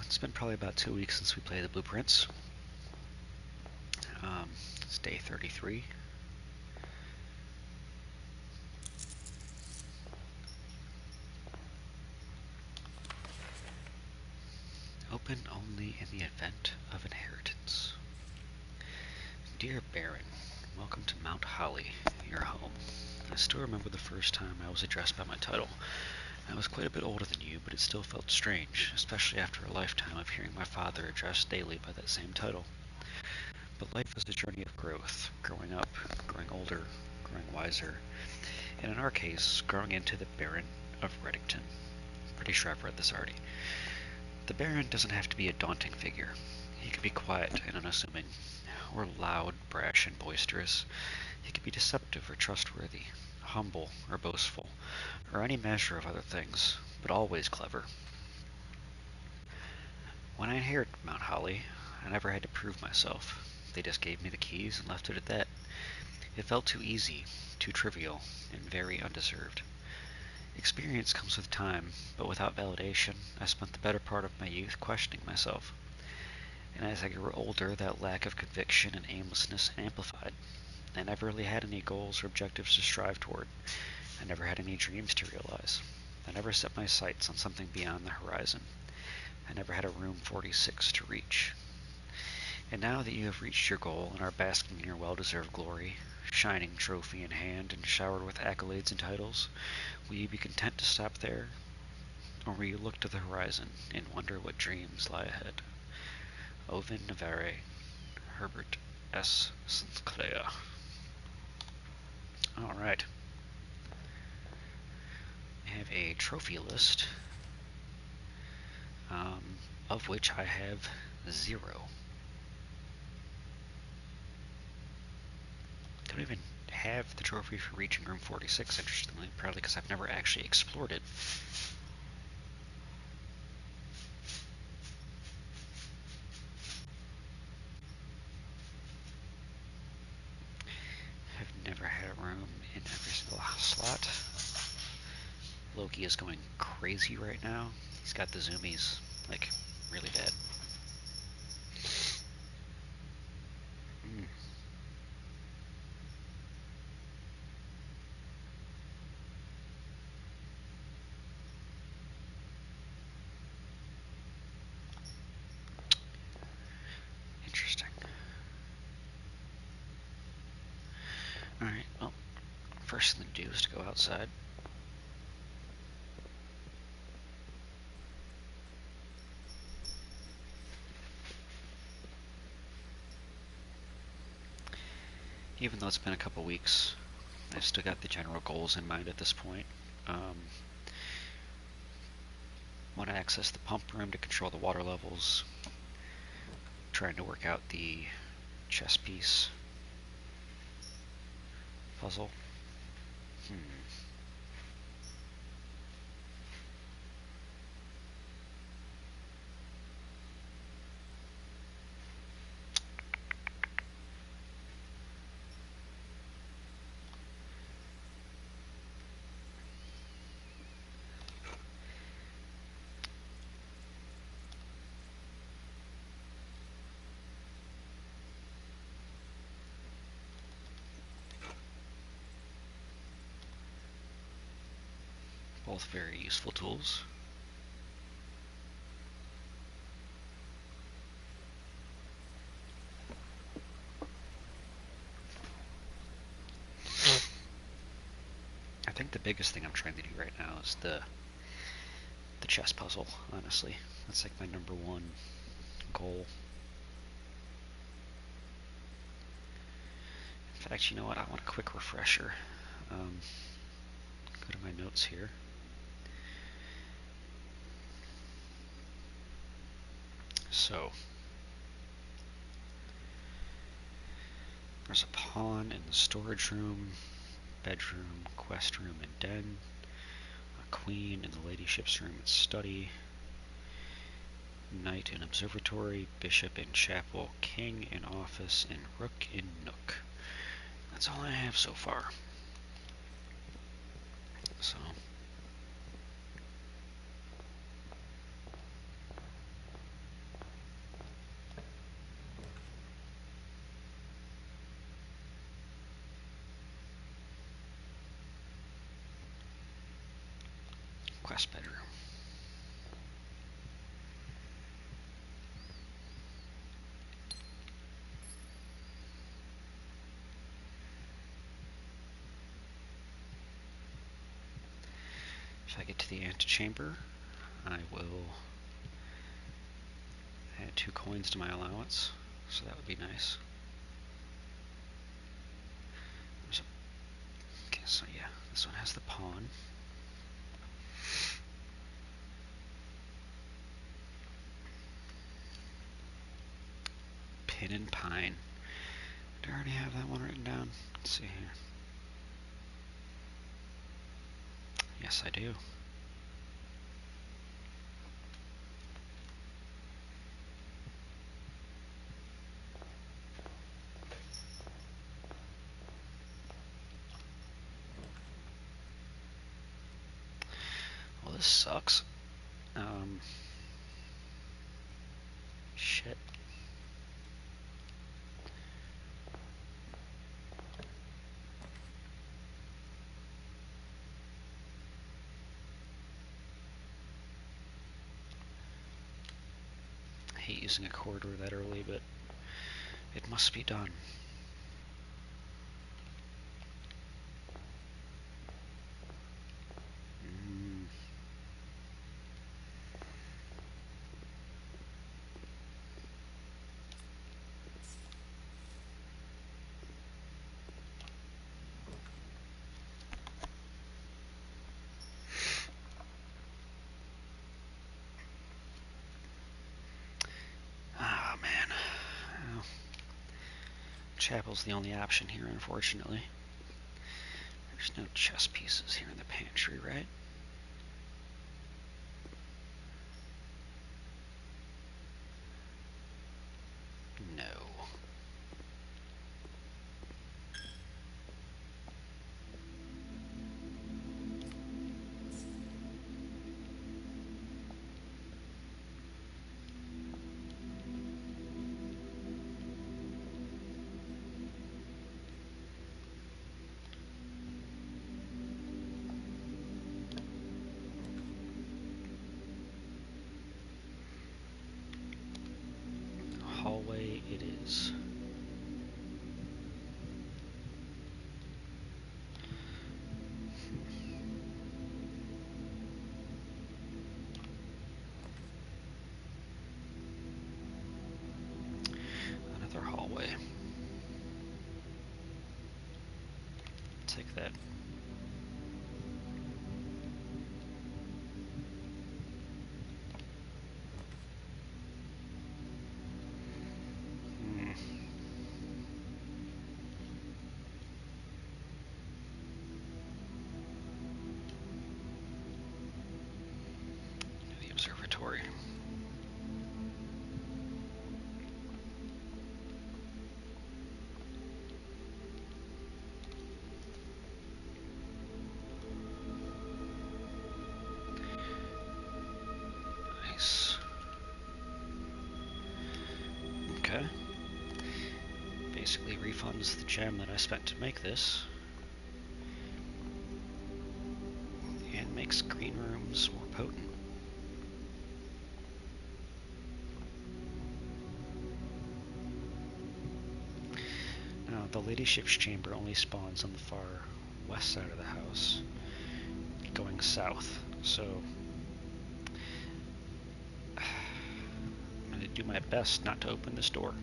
It's been probably about 2 weeks since we played the blueprints. It's day 33. Open only in the event of inheritance. Dear Baron, welcome to Mount Holly, your home. I still remember the first time I was addressed by my title. I was quite a bit older than you, but it still felt strange, especially after a lifetime of hearing my father addressed daily by that same title. But life is a journey of growth, growing up, growing older, growing wiser, and in our case, growing into the Baron of Reddington. Pretty sure I've read this already. The Baron doesn't have to be a daunting figure. He could be quiet and unassuming, or loud, brash, and boisterous. He could be deceptive or trustworthy, humble or boastful, or any measure of other things, but always clever. When I inherited Mount Holly, I never had to prove myself. They just gave me the keys and left it at that. It felt too easy, too trivial, and very undeserved. Experience comes with time, but without validation, I spent the better part of my youth questioning myself. And as I grew older, that lack of conviction and aimlessness amplified. I never really had any goals or objectives to strive toward. I never had any dreams to realize. I never set my sights on something beyond the horizon. I never had a room 46 to reach. And now that you have reached your goal and are basking in your well-deserved glory, shining trophy in hand and showered with accolades and titles, will you be content to stop there? Or will you look to the horizon and wonder what dreams lie ahead? Owen Navarre, Herbert S. Sinclair. Alright. I have a trophy list, of which I have 0. Don't even have the trophy for reaching room 46, interestingly, probably because I've never actually explored it. I've never had a room in every single slot. Loki is going crazy right now. He's got the zoomies, like, really bad. Mm. Interesting. Alright, well, first thing to do is to go outside. Even though it's been a couple weeks, I've still got the general goals in mind at this point. Want to access the pump room to control the water levels. Trying to work out the chess piece puzzle. Both very useful tools. I think the biggest thing I'm trying to do right now is the chess puzzle, honestly. That's like my number one goal. In fact, you know what? I want a quick refresher. Go to my notes here. So, there's a pawn in the storage room, bedroom, quest room, and den. A queen in the ladyship's room and study. Knight in observatory, bishop in chapel, king in office, and rook in nook. That's all I have so far. So, Quest bedroom. If I get to the antechamber, I will add 2 coins to my allowance, so that would be nice. Okay, so yeah, this one has the pawn. Pin and Pine. Do I already have that one written down? Let's see here. Yes, I do. Well, this sucks. Shit. I hate using a corridor that early, but it must be done. Ah, man. Well, chapel's the only option here, unfortunately. There's no chess pieces here in the pantry, right? No. Hallway it is. Another hallway. Take that. The observatory. Nice. Okay. Basically refunds the gem that I spent to make this. And makes green rooms more potent. Now, the ladyship's chamber only spawns on the far west side of the house, going south, so I'm going to do my best not to open this door.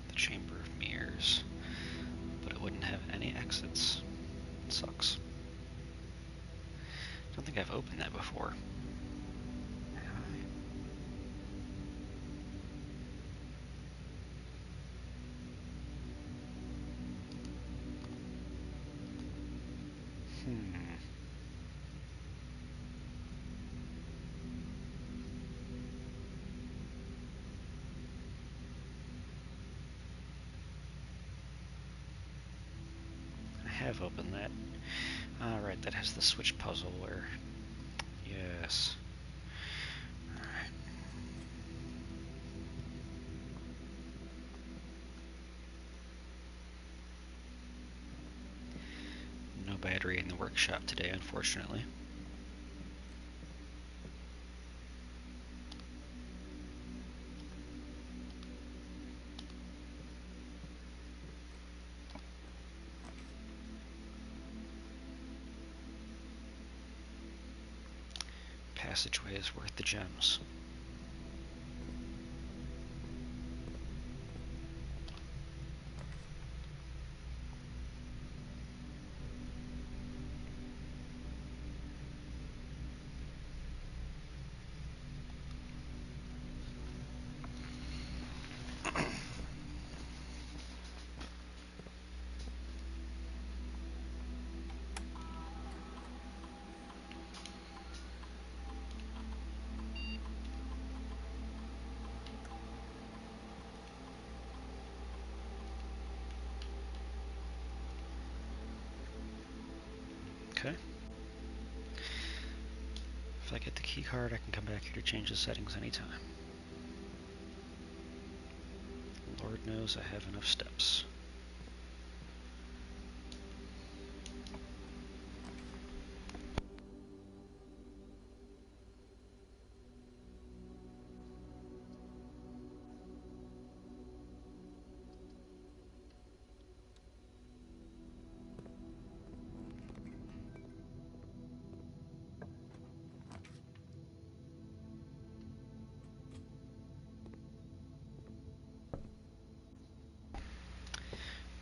The Chamber of Mirrors, but it wouldn't have any exits. It sucks. I don't think I've opened that before. I have opened that. Alright, that has the switch puzzle where... Yes. Alright. battery in the workshop today, unfortunately. Passageway is worth the gems. Okay. If I get the key card, I can come back here to change the settings anytime. Lord knows I have enough steps.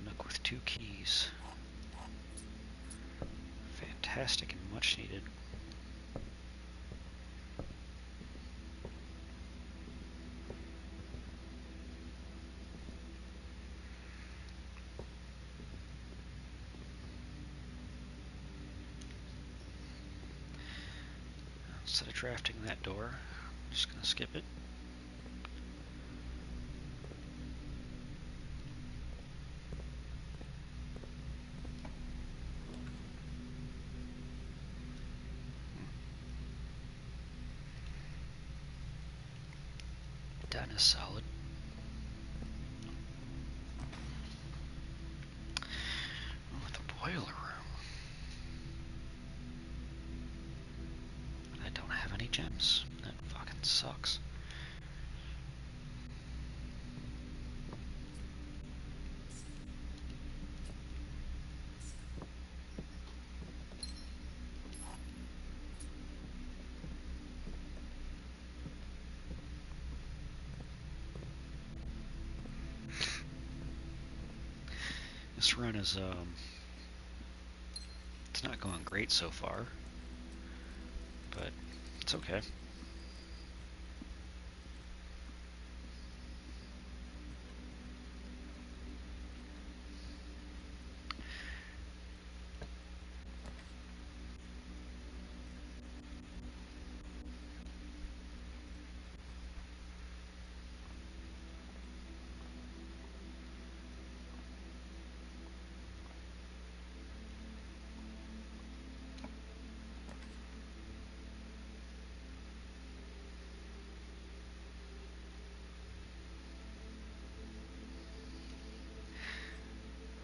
Nook with 2 keys. Fantastic and much needed. Instead of drafting that door, I'm just going to skip it. Done is solid. Oh, the boiler room. I don't have any gems. That fucking sucks. This run is, it's not going great so far, but it's okay.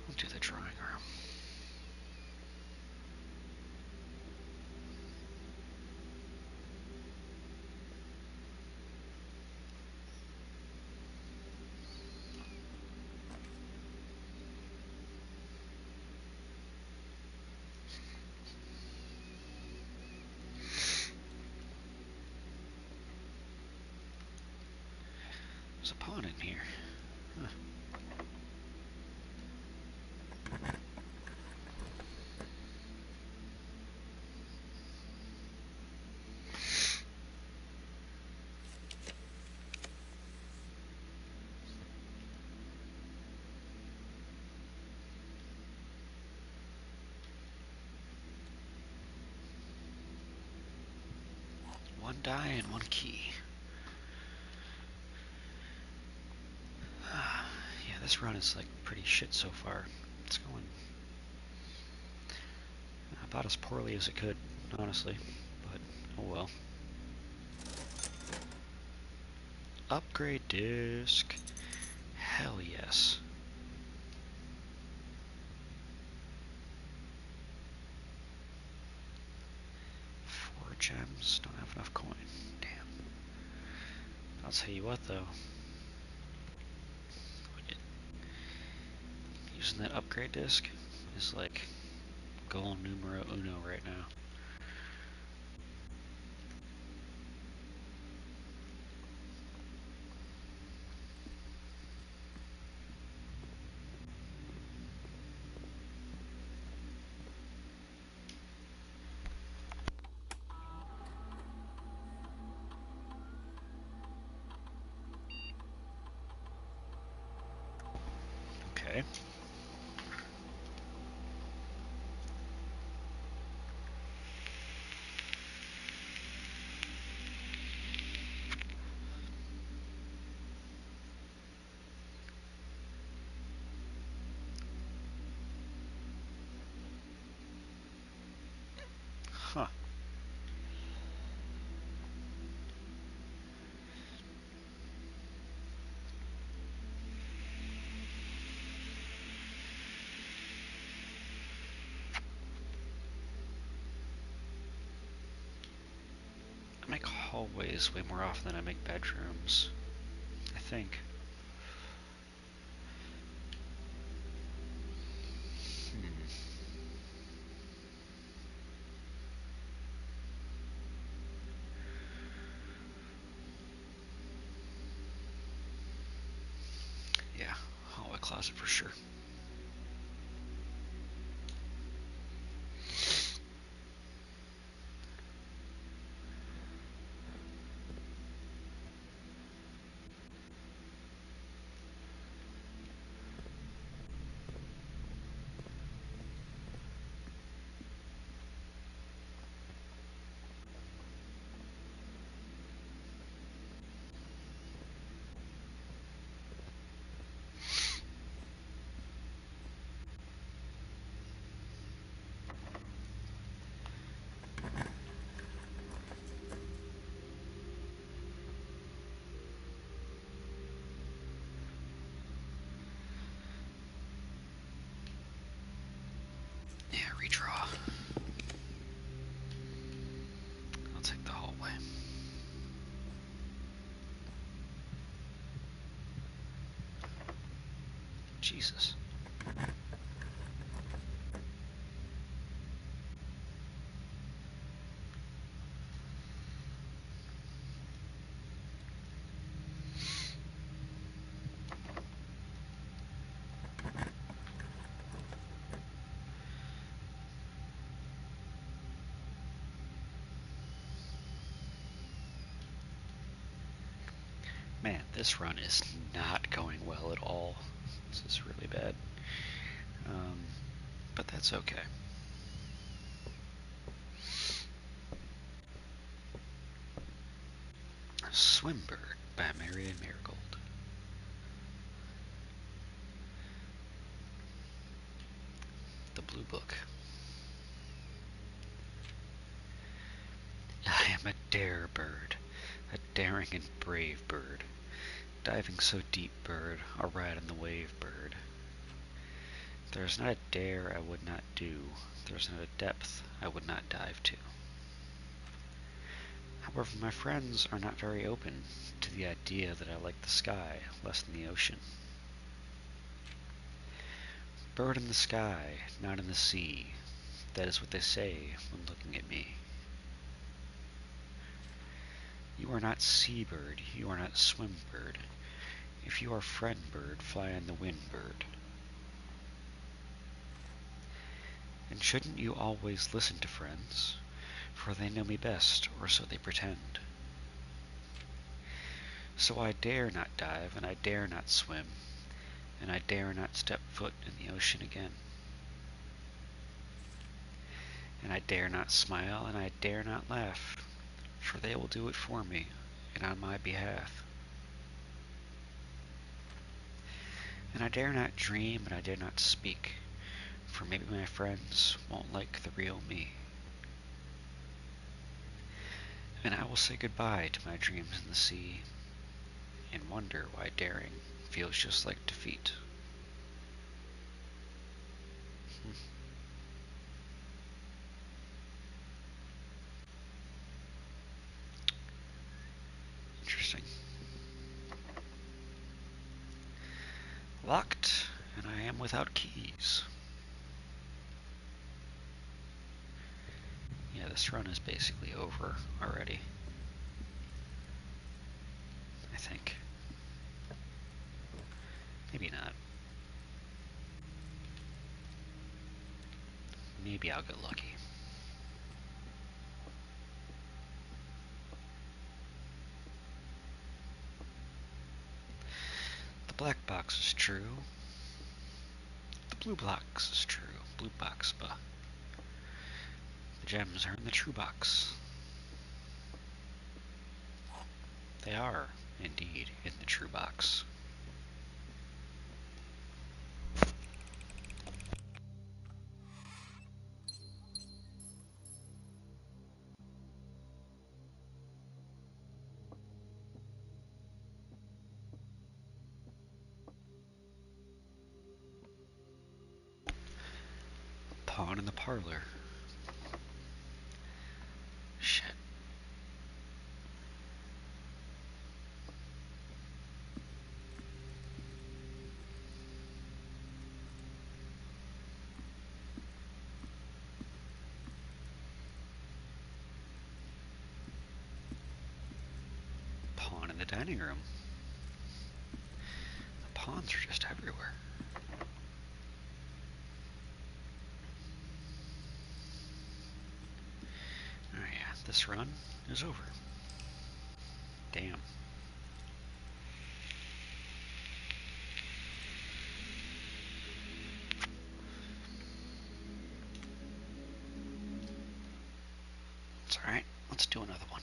We'll do the drawing room. There's a pawn in here. Huh. One die and 1 key. Yeah, this run is like pretty shit so far. It's going about as poorly as it could, honestly. But oh well. Upgrade disc. Hell yes. gems. Don't have enough coin. Damn. I'll tell you what, though. Using that upgrade disc is like goal numero uno right now. Okay. Huh. I make hallways way more often than I make bedrooms, I think. Yeah, hallway closet for sure. Yeah, redraw. I'll take the hallway. Jesus. Man, this run is not going well at all. This is really bad. But that's okay. Swimbird by Marion Marigold. The Blue Book. I am a dare bird, a daring and brave bird, diving so deep bird, a ride on the wave bird. There's not a dare I would not do, there's not a depth I would not dive to. However, my friends are not very open to the idea that I like the sky less than the ocean. Bird in the sky, not in the sea, that is what they say when looking at me. You are not sea bird, you are not swim bird. If you are friend bird, fly on the wind bird. And shouldn't you always listen to friends? For they know me best, or so they pretend. So I dare not dive, and I dare not swim, and I dare not step foot in the ocean again. And I dare not smile, and I dare not laugh, for they will do it for me, and on my behalf. And I dare not dream, and I dare not speak, for maybe my friends won't like the real me. And I will say goodbye to my dreams in the sea, and wonder why daring feels just like defeat. Locked, and I am without keys. Yeah, this run is basically over already. I think. Maybe not. Maybe I'll get lucky. The black box is true. The blue box is true. Blue box, but the gems are in the true box. They are, indeed, in the true box. Pawn in the parlor. Shit. Pawn in the dining room. The pawns are just everywhere. Oh yeah, this run is over. Damn. It's alright, let's do another one.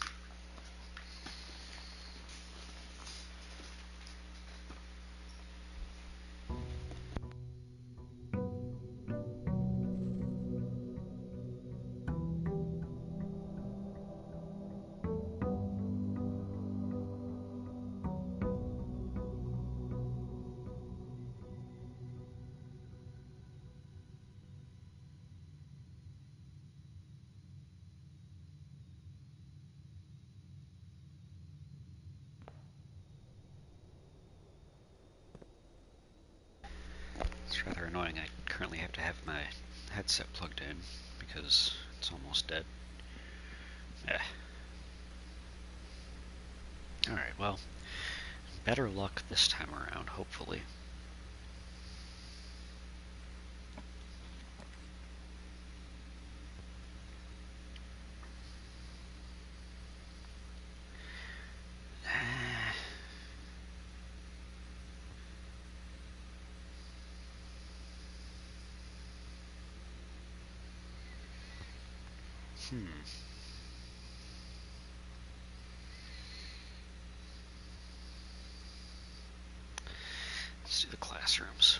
It's rather annoying. I currently have to have my headset plugged in because it's almost dead. Yeah. Alright, well, better luck this time around, hopefully. Let's do the classrooms.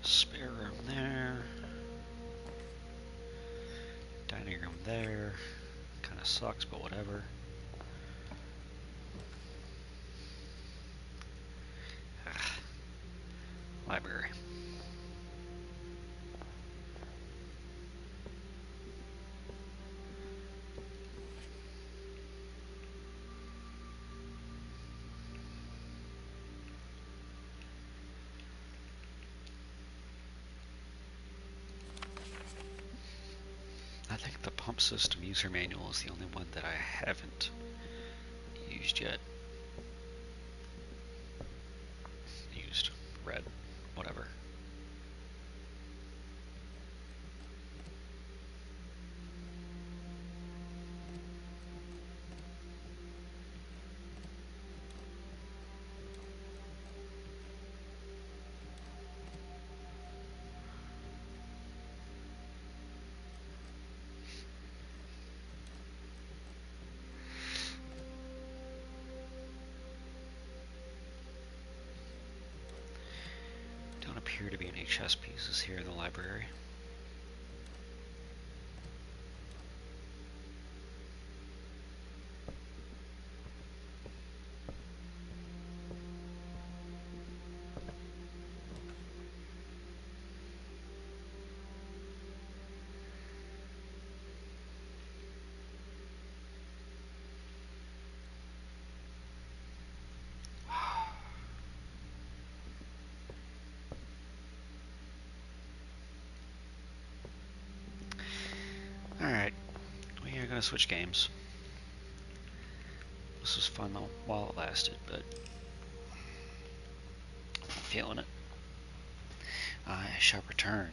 Spare room there. Dining room there. Kinda sucks, but whatever. Ugh. Library. I think the pump system user manual is the only one that I haven't used yet. Read. Whatever. chess pieces here in the library. Alright, we are going to switch games. This was fun though, while it lasted, but I'm feeling it. I shall return